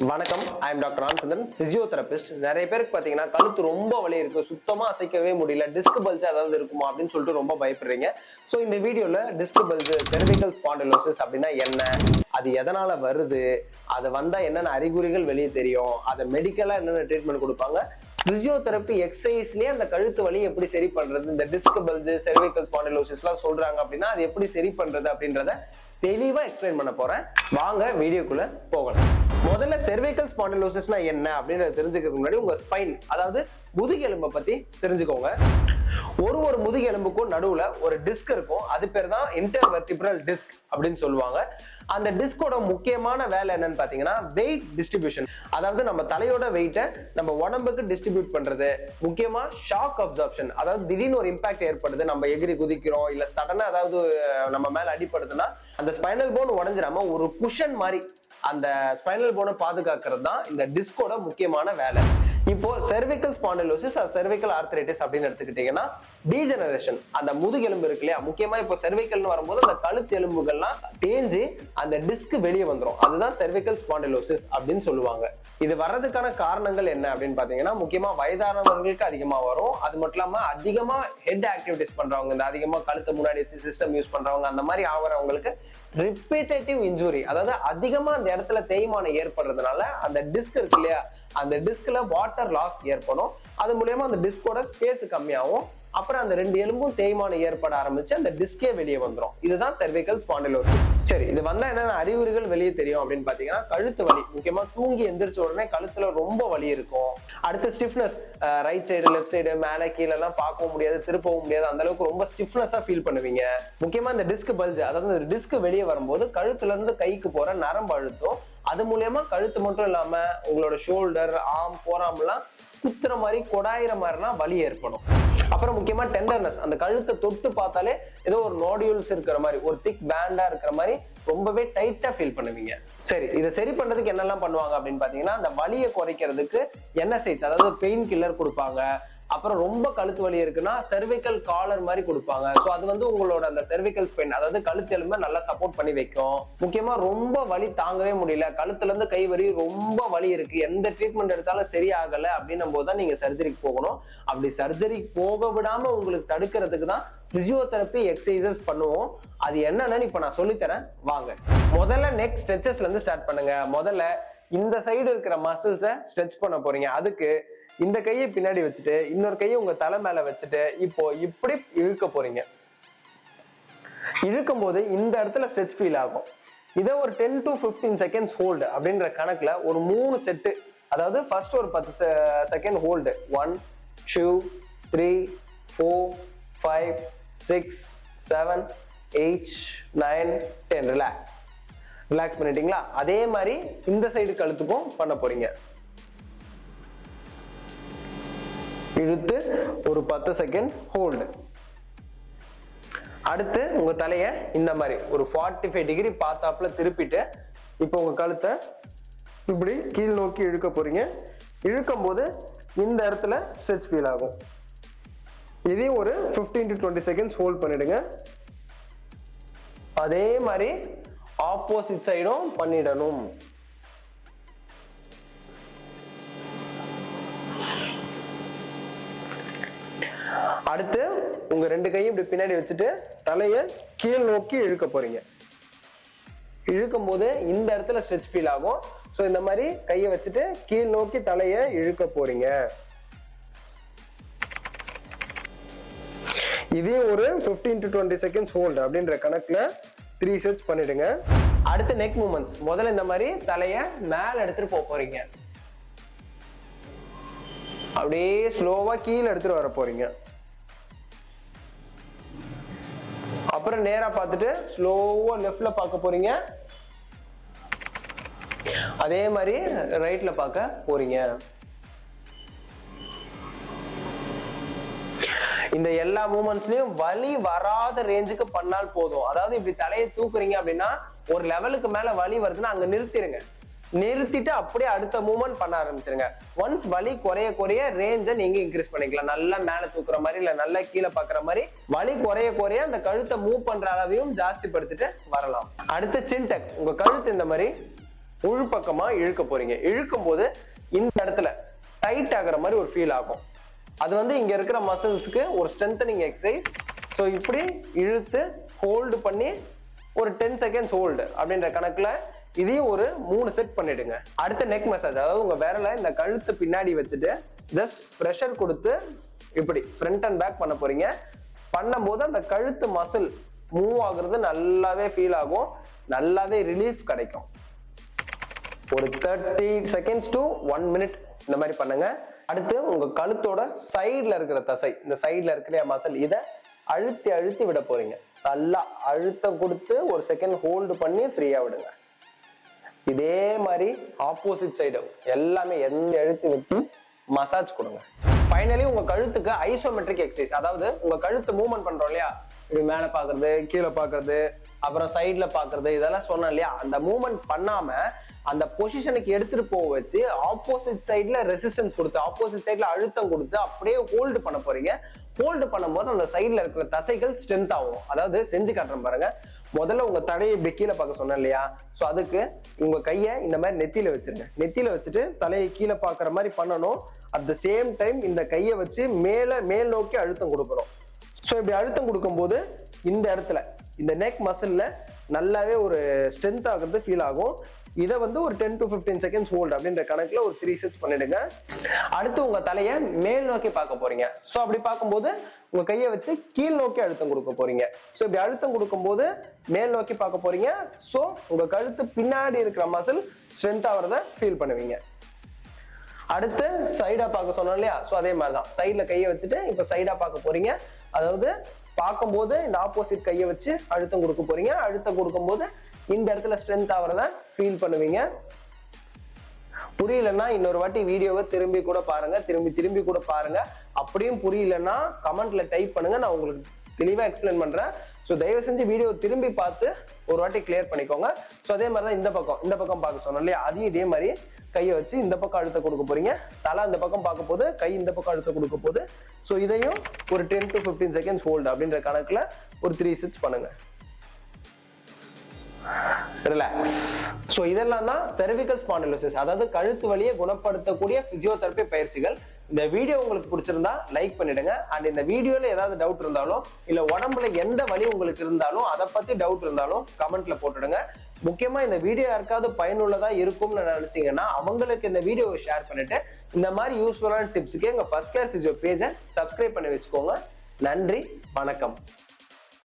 வணக்கம், I am doctor Ramachandran, physiotherapist. நிறைய பேருக்கு பாத்தீங்கன்னா கழுத்து ரொம்ப வலி இருக்கு, சுத்தமா அசைக்கவே முடியல, டிஸ்க் பல்ஜ் ஏதாவது இருக்குமா அப்படின்னு சொல்லிட்டு ரொம்ப பயப்படுறீங்க. ஸோ இந்த வீடியோல டிஸ்க் பல்ஜ், செர்விக்கல் ஸ்பாண்டிலோசிஸ் அப்படின்னா என்ன, அது எதனால வருது, அது வந்தா என்னென்ன அறிகுறிகள் வெளியே தெரியும், அதை மெடிக்கலா என்னென்ன ட்ரீட்மெண்ட் கொடுப்பாங்க, பிசியோதெரப்பி எக்ஸசைஸ்லயே அந்த கழுத்து வலி எப்படி சரி பண்றது, இந்த டிஸ்க் பல்ஜ், செர்விக்கல் ஸ்பாண்டிலோசிஸ் எல்லாம் சொல்றாங்க அப்படின்னா அது எப்படி சரி பண்றது அப்படின்றத தெளிவா எக்ஸ்பிளைன் பண்ண போறேன். வாங்க வீடியோக்குள்ள போகலாம். முதல்ல செர்விக்கல் ஸ்பாண்டிலோசிஸ்னா என்ன அப்படின்றத தெரிஞ்சுக்கிறதுக்கு முன்னாடி உங்க ஸ்பைன், அதாவது முதுகெலும்பை பத்தி தெரிஞ்சுக்கோங்க. ஒரு முதுகெலும்புக்கும் நடுவுல ஒரு டிஸ்க் இருக்கும், அது பேர் தான் இன்டர்வெர்டிபிரல் டிஸ்க் அப்படின்னு சொல்லுவாங்க. அந்த டிஸ்கோட முக்கியமான வேலை என்னன்னு பாத்தீங்கன்னா வெயிட் டிஸ்ட்ரிபியூஷன், அதாவது நம்ம தலையோட வெயிட்டை நம்ம உடம்புக்கு டிஸ்ட்ரிபியூட் பண்றது. முக்கியமா ஷாக் அப்சார்ப்ஷன், அதாவது திடீர்னு ஒரு இம்பாக்ட் ஏற்படுது, நம்ம எகிரி குதிக்கிறோம் இல்ல சடனா அதாவது நம்ம மேல அடிப்படுதுன்னா அந்த ஸ்பைனல் போன் உடைஞ்சிடாம ஒரு குஷன் மாதிரி அந்த ஸ்பைனல் போனை பாதுகாக்கிறது தான் இந்த டிஸ்கோட முக்கியமான வேலை. இப்போ செர்விக்கல் ஸ்பாண்டிலோசிஸ், செர்விக்கல் ஆர்த்ரைட்டிஸ் அப்படின்னு எடுத்துக்கிட்டீங்கன்னா டீஜெனரேஷன், அந்த முதுகெலும்பு இருக்கு இல்லையா, முக்கியமா இப்போ செர்விக்கல்னு வரும்போது அந்த கழுத்து எலும்புகள்லாம் தேஞ்சு அந்த டிஸ்க் வெளியே வந்துடும், அதுதான் செர்விக்கல் ஸ்பாண்டிலோசிஸ் அப்படின்னு சொல்லுவாங்க. இது வர்றதுக்கான காரணங்கள் என்ன அப்படின்னு பாத்தீங்கன்னா முக்கியமா வயதானவர்களுக்கு அதிகமா வரும். அது மட்டும் இல்லாம அதிகமா ஹெட் ஆக்டிவிட்டிஸ் பண்றவங்க, இந்த அதிகமா கழுத்தை முன்னாடி வச்சு சிஸ்டம் யூஸ் பண்றவங்க, அந்த மாதிரி ஆகிறவங்களுக்கு ரிப்பீட்டேட்டிவ் இன்ஜுரி, அதாவது அதிகமா அந்த இடத்துல தேய்மானம் ஏற்படுறதுனால அந்த டிஸ்க் இருக்கு இல்லையா, அந்த டிஸ்க்ல வாட்டர் லாஸ் ஏற்படும். அது மூலமா அந்த டிஸ்கோட ஸ்பேஸ் கம்மியாகும். அப்புறம் அந்த ரெண்டு எலும்பும் தேய்மானம் ஏற்பட ஆரம்பிச்சு அந்த டிஸ்கே வெளியே வந்துடும். இதுதான் செர்விக்கல் ஸ்பாண்டிலோசிஸ். சரி, இது வந்தா என்னென்ன அறிகுறிகள் வெளியே தெரியும் அப்படின்னு பாத்தீங்கன்னா கழுத்து வலி, முக்கியமா தூங்கி எந்திரிச்ச உடனே கழுத்துல ரொம்ப வலி இருக்கும். அடுத்து stiffness, right side left side மேல கீழே எல்லாம் பார்க்கவும் முடியாது, திருப்பவும் முடியாது, அந்த அளவுக்கு ரொம்ப ஸ்டிஃப்னஸா ஃபீல் பண்ணுவீங்க. முக்கியமா இந்த டிஸ்க் பல்ஜ், அதாவது இந்த டிஸ்க் வெளியே வரும்போது கழுத்துல இருந்து கைக்கு போற நரம்பு அழுத்தம், அது மூலியமா கழுத்து மட்டும் இல்லாம உங்களோட ஷோல்டர், ஆர்ம், ஃபோர்ஆர்ம் எல்லாம் குத்துற மாதிரி கொடாயிற மாதிரிலாம் வலி ஏற்படும். அப்புறம் முக்கியமா டெண்டர்னஸ், அந்த கழுத்தை தொட்டு பார்த்தாலே ஏதோ ஒரு நோடியூல்ஸ் இருக்கிற மாதிரி, ஒரு திக் பேண்டா இருக்கிற மாதிரி ரொம்பவே டைட்டா ஃபீல் பண்ணுவீங்க. சரி, இதை சரி பண்றதுக்கு என்னெல்லாம் பண்ணுவாங்க அப்படின்னு பாத்தீங்கன்னா அந்த வலியை குறைக்கிறதுக்கு NSAIDs, அதாவது பெயின் கில்லர் கொடுப்பாங்க. அப்புறம் ரொம்ப கழுத்து வலி இருக்குன்னா செர்விக்கல் காலர் மாதிரி கொடுப்பாங்க. ஸோ அது வந்து உங்களோட அந்த செர்விக்கல் ஸ்பைன், அதாவது கழுத்து எலும்பை நல்லா சப்போர்ட் பண்ணி வைக்கும். முக்கியமா ரொம்ப வலி தாங்கவே முடியல, கழுத்துல இருந்து கை வரி ரொம்ப வலி இருக்கு, எந்த ட்ரீட்மெண்ட் எடுத்தாலும் சரியாகல அப்படின்னும் போது தான் நீங்க சர்ஜரிக்கு போகணும். அப்படி சர்ஜரிக்கு போக விடாம உங்களுக்கு தடுக்கிறதுக்கு தான் பிசியோதெரப்பி எக்ஸசைசஸ் பண்ணுவோம். அது என்னன்னு இப்ப நான் சொல்லித்தரேன், வாங்க. முதல்ல நெக் ஸ்ட்ரெச்சஸ்ல இருந்து ஸ்டார்ட் பண்ணுங்க. முதல்ல இந்த சைடு இருக்கிற மசில்ஸை ஸ்ட்ரெச் பண்ண போறீங்க. அதுக்கு இந்த கையை பின்னாடி வச்சுட்டு இன்னொரு கையை உங்க தலை மேல வச்சுட்டு இப்போ இப்படி இழுக்க போறீங்க. இழுக்கும் போது இந்த இடத்துல ஸ்ட்ரெச் ஃபீல் ஆகும். இதை ஒரு 10 to 15 செகண்ட்ஸ் ஹோல்டு அப்படின்ற கணக்குல ஒரு 3 செட்டு, அதாவது ஃபர்ஸ்ட் ஒரு 10 செகண்ட் ஹோல்டு, 1 2 3 4 5 6 7 8 9 10, ரிலாக்ஸ் பண்ணிட்டீங்களா? அதே மாதிரி இந்த சைடு கழுத்துக்கும் பண்ண போறீங்க. இழுத்து ஒரு 10 செகண்ட் ஹோல்டு. அடுத்து உங்க தலைய இந்த மாதிரி ஒரு 45 டிகிரி பார்த்தாப்புல திருப்பிட்டு இப்போ உங்க கழுத்தை இப்படி கீழ் நோக்கி இழுக்க போறீங்க. இழுக்கும் போது இந்த இடத்துல ஸ்ட்ரெச் ஃபீல் ஆகும். இதையும் ஒரு 15 to 20 செகண்ட்ஸ் ஹோல்ட் பண்ணிடுங்க. அதே மாதிரி ஆப்போசிட் சைடும் பண்ணிடணும். அடுத்து உங்க ரெண்டு கையும் இப்படி பின்னாடி வச்சுட்டு தலைய கீழ் நோக்கி இழுக்க போறீங்க. இழுக்கும் போது இந்த இடத்துல ஸ்ட்ரெச் ஃபீல் ஆகும். ஸோ இந்த மாதிரி கையை வச்சுட்டு கீழ் நோக்கி தலைய இழுக்க போறீங்க. இதே ஒரு 15 to 20 செகண்ட்ஸ் ஹோல்டு அப்படின்ற கணக்குல 3 செட்ஸ் பண்ணிடுங்க. அடுத்து நெக் மூவ்மெண்ட்ஸ். முதல்ல இந்த மாதிரி தலைய மேல எடுத்துட்டு போறீங்க. அப்படியே ஸ்லோவா கீழே எடுத்துட்டு வர போறீங்க. அப்புறம் நேரா பார்த்துட்டு ஸ்லோவா லெஃப்ட்ல பார்க்க போறீங்க. அதே மாதிரி ரைட்ல பார்க்க போறீங்க. இந்த எல்லா மூவ்மெண்ட்ஸ்லயும் வலி வராத ரேஞ்சுக்கு பண்ணால் போதும். அதாவது இப்படி தலையை தூக்குறீங்க அப்படின்னா ஒரு லெவலுக்கு மேல வலி வருதுன்னா அங்க நிறுத்திடுங்க. நிறுத்திட்டு அப்படியே அடுத்த மூவ்மெண்ட் பண்ண ஆரம்பிச்சிருங்க. ஒன்ஸ் வலி குறைய குறைய ரேஞ்சை நீங்க இன்க்ரீஸ் பண்ணிக்கலாம். நல்லா மேல தூக்குற மாதிரி இல்ல நல்லா கீழே பாக்குற மாதிரி வலி குறைய குறைய அந்த கழுத்தை மூவ் பண்ற அளவையும் ஜாஸ்தி படுத்திட்டு வரலாம். அடுத்து சின் டக். உங்க கழுத்து இந்த மாதிரி உள்பக்கமா இழுக்க போறீங்க. இழுக்கும் போது இந்த இடத்துல டைட் ஆகுற மாதிரி ஒரு ஃபீல் ஆகும். அது வந்து இங்க இருக்கிற மசில்ஸ்க்கு ஒரு ஸ்ட்ரென்தனிங் எக்ஸசைஸ். ஸோ இப்படி இழுத்து ஹோல்டு பண்ணி ஒரு 10 செகண்ட்ஸ் ஹோல்டு அப்படின்ற கணக்குல இதையும் ஒரு 3 செட் பண்ணிடுங்க. அடுத்த நெக் மசாஜ், அதாவது உங்க விரலை இந்த கழுத்து பின்னாடி வச்சுட்டு ஜஸ்ட் ப்ரெஷர் கொடுத்து இப்படி ஃப்ரண்ட் அண்ட் பேக் பண்ண போறீங்க. பண்ணும்போது அந்த கழுத்து மசில் மூவ் ஆகுறது நல்லாவே ஃபீல் ஆகும், நல்லாவே ரிலீஃப் கிடைக்கும். ஒரு 30 செகண்ட்ஸ் டு 1 மினிட் இந்த மாதிரி பண்ணுங்க. அடுத்து உங்க கழுத்தோட சைட்ல இருக்கிற தசை, இந்த சைட்ல இருக்கிற மசில், இதை அழுத்தி அழுத்தி விட போறீங்க. நல்லா அழுத்தம் கொடுத்து ஒரு செகண்ட் ஹோல்டு பண்ணி ஃப்ரீயா விடுங்க. இதே மாதிரி ஆப்போசிட் சைடு எல்லாமே எந்த அழுத்தி வச்சு மசாஜ் கொடுங்க. ஃபைனலி உங்க கழுத்துக்கு ஐசோமெட்ரிக் எக்ஸசைஸ், அதாவது உங்க கழுத்து மூவ்மெண்ட் பண்றோம் இல்லையா, இப்படி மேல பாக்குறது, கீழே பாக்குறது, அப்புறம் சைட்ல பாக்குறது, இதெல்லாம் சொன்னோம் இல்லையா, அந்த மூவ்மெண்ட் பண்ணாம அந்த பொசிஷனுக்கு எடுத்துட்டு போக வச்சு ஆப்போசிட் சைட்ல ரெசிஸ்டன்ஸ் கொடுத்து, ஆப்போசிட் சைட்ல அழுத்தம் கொடுத்து அப்படியே ஹோல்டு பண்ண போறீங்க. ஹோல்டு பண்ணும்போது அந்த சைட்ல இருக்கிற தசைகள் ஸ்ட்ரென்த் ஆகும். அதாவது செஞ்சு காட்டுறேன் பாருங்க. முதல்ல உங்க தலையை இப்படி கீழே பார்க்க சொன்னேன் இல்லையா, ஸோ அதுக்கு உங்க கையை இந்த மாதிரி நெத்தியில வச்சிருங்க. நெத்தியில வச்சுட்டு தலையை கீழே பார்க்குற மாதிரி பண்ணணும். அட் த சேம் டைம் இந்த கையை வச்சு மேல் நோக்கி அழுத்தம் கொடுக்கணும். ஸோ இப்படி அழுத்தம் கொடுக்கும்போது இந்த இடத்துல இந்த நெக் மசில்ல நல்லாவே ஒரு ஸ்ட்ரென்த் ஆகுறது ஃபீல் ஆகும். இதை வந்து ஒரு 10 to 15 செகண்ட்ஸ் ஹோல்ட் அப்படின்ற கணக்குல ஒரு 3 செட்ஸ் பண்ணிடுங்க. அடுத்து உங்க தலையை மேல் நோக்கி பார்க்க போறீங்க. ஸோ அப்படி பார்க்கும்போது உங்க கையை வச்சு கீழ் நோக்கி அழுத்தம் கொடுக்க போறீங்க. ஸோ இப்படி அழுத்தம் கொடுக்கும் போது மேல் நோக்கி பார்க்க போறீங்க. ஸோ உங்க கழுத்து பின்னாடி இருக்கிற மசில் ஸ்ட்ரென்த் ஆகிறத ஃபீல் பண்ணுவீங்க. அடுத்து சைடா பார்க்க சொன்னோம் இல்லையா, ஸோ அதே மாதிரிதான் சைட்ல கையை வச்சுட்டு இப்ப சைடா பார்க்க போறீங்க. அதாவது பார்க்கும்போது இந்த ஆப்போசிட் கையை வச்சு அழுத்தம் கொடுக்க போறீங்க. அழுத்தம் கொடுக்கும் போது இந்த இடத்துல ஸ்ட்ரென்த் ஆகிறத ஃபீல் பண்ணுவீங்க. புரியலன்னா இன்னொரு வாட்டி வீடியோவை திரும்பி கூட பாருங்க, திரும்பி கூட பாருங்க. அப்படியும் புரியலன்னா கமெண்ட்ல டைப் பண்ணுங்க, நான் உங்களுக்கு தெளிவா எக்ஸ்பிளைன் பண்றேன். ஸோ தயவு செஞ்சு வீடியோ திரும்பி பார்த்து ஒரு வாட்டி கிளியர் பண்ணிக்கோங்க. ஸோ அதே மாதிரி தான் இந்த பக்கம் பார்க்க சொன்னோம் இல்லையா, அதையும் இதே மாதிரி கையை வச்சு இந்த பக்கம் அழுத்த கொடுக்க போறீங்க. தலை இந்த பக்கம் பார்க்க போது, கை இந்த பக்கம் அழுத்த கொடுக்க போது. ஸோ இதையும் ஒரு 10 to 15 செகண்ட்ஸ் ஹோல்டு அப்படின்ற கணக்குல ஒரு 3 செட்ஸ் பண்ணுங்க. ரிலாக்ஸ். சோ இதெல்லாம் தான் cervical spondylosis, அதாவது கழுத்து வலியை குணப்படுத்தக்கூடிய பிசியோதெரபி பயிற்சிகள். இந்த வீடியோ உங்களுக்கு பிடிச்சிருந்தா லைக் பண்ணிடுங்க. அண்ட் இந்த வீடியோல ஏதாவது டவுட் இருந்தாலும் இல்ல உடம்புல எந்த வலி உங்களுக்கு இருந்தாலும் அதை பத்தி டவுட் இருந்தாலும் கமெண்ட்ல போட்டுடுங்க. முக்கியமா இந்த வீடியோ யாருக்காவது பயனுள்ளதா இருக்கும்னு நினைச்சீங்கன்னா அவங்களுக்கு இந்த வீடியோவை ஷேர் பண்ணிட்டு இந்த மாதிரி யூஸ்ஃபுல்லான டிப்ஸுக்கு எங்க ஃபர்ஸ்ட் கேர் பிசியோ பேஜை சப்ஸ்கிரைப் பண்ணி வச்சுக்கோங்க. நன்றி, வணக்கம்.